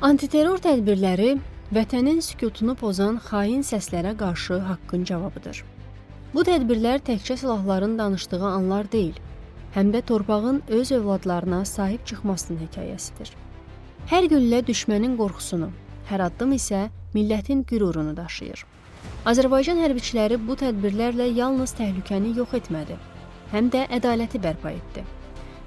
Antiterror tədbirləri vətənin sükutunu pozan xain səslərə qarşı haqqın cavabıdır. Bu tədbirlər təkcə silahların danışdığı anlar deyil, həm də torpağın öz övladlarına sahib çıxmasının hekayəsidir. Hər güllə düşmənin qorxusunu, hər addım isə millətin qürurunu daşıyır. Azərbaycan hərbiçiləri bu tədbirlərlə yalnız təhlükəni yox etmədi, həm də ədaləti bərpa etdi.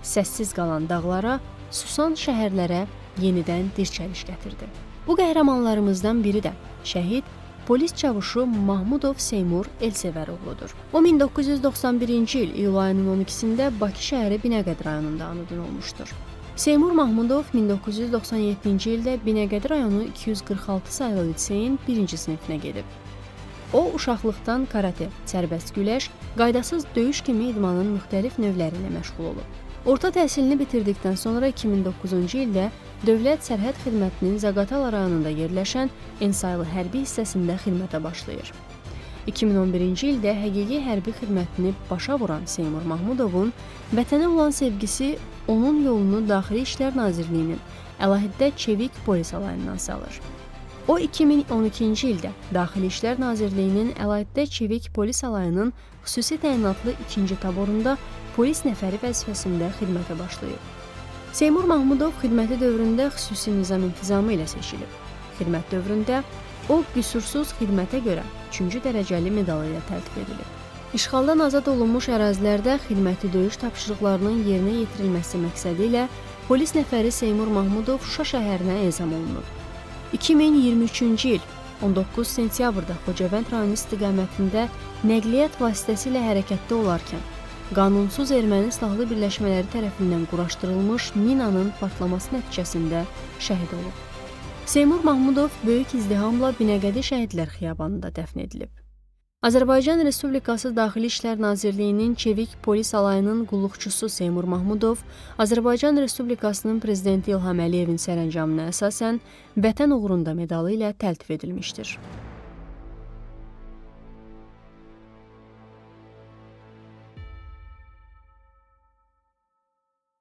Səssiz qalan dağlara, susan şəhərlərə yenidən dirçəliş gətirdi. Bu qəhrəmanlarımızdan biri də şəhid polis çavuşu Mahmudov Seymur Elsevəroğludur. O 1991-ci il iyul ayının 12-sində Bakı şəhəri Binəqədi rayonunda anadan olmuşdur. Seymur Mahmudov 1997-ci ildə Binəqədi rayonu 246 saylı liseyin 1-ci sinifinə gedib. O, uşaqlıqdan karate, sərbəst güləş, qaydasız döyüş kimi idmanın müxtəlif növləri ilə məşğul olub. Orta təhsilini bitirdikdən sonra 2009-cu ildə Dövlət Sərhəd Xidmətinin Zaqatala rayonunda yerləşən Ensaylı hərbi hissəsində xidmətə başlayır. 2011-ci ildə həqiqi hərbi xidmətini başa vuran Seymur Mahmudovun vətənə olan sevgisi onun yolunu Daxili İşlər Nazirliyinin əlahiddə çevik polis alayından salır. O, 2012-ci ildə Daxili İşlər Nazirliyinin əlahiddə çevik polis alayının xüsusi təyinatlı 2-ci taborunda polis nəfəri vəzifəsində xidmətə başlayıb. Seymur Mahmudov xidməti dövründə xüsusi nizam intizamı ilə seçilib. Xidmət dövründə o, qüsursuz xidmətə görə 3-cü dərəcəli medalı ilə təltif edilib. İşğaldan azad olunmuş ərazilərdə xidməti döyüş tapşırıqlarının yerinə yetirilməsi məqsədi ilə polis nəfəri Seymur Mahmudov Şuşa şəhərinə ezam olunub. 2023-cü il 19 sentyabrda Xocavənd rayonu istiqamətində nəqliyyat vasitəsilə hərəkətdə olarkən qanunsuz erməni silahlı birləşmələri tərəfindən quraşdırılmış minanın partlaması nəticəsində şəhid olub. Seymur Mahmudov böyük izdihamla Binəqədi Şəhidlər Xiyabanında dəfn edilib. Azərbaycan Respublikası Daxili İşlər Nazirliyinin çevik polis alayının qulluqçusu Seymur Mahmudov Azərbaycan Respublikasının Prezidenti İlham Əliyevin sərəncamına əsasən Vətən uğrunda medalı ilə təltif edilmişdir.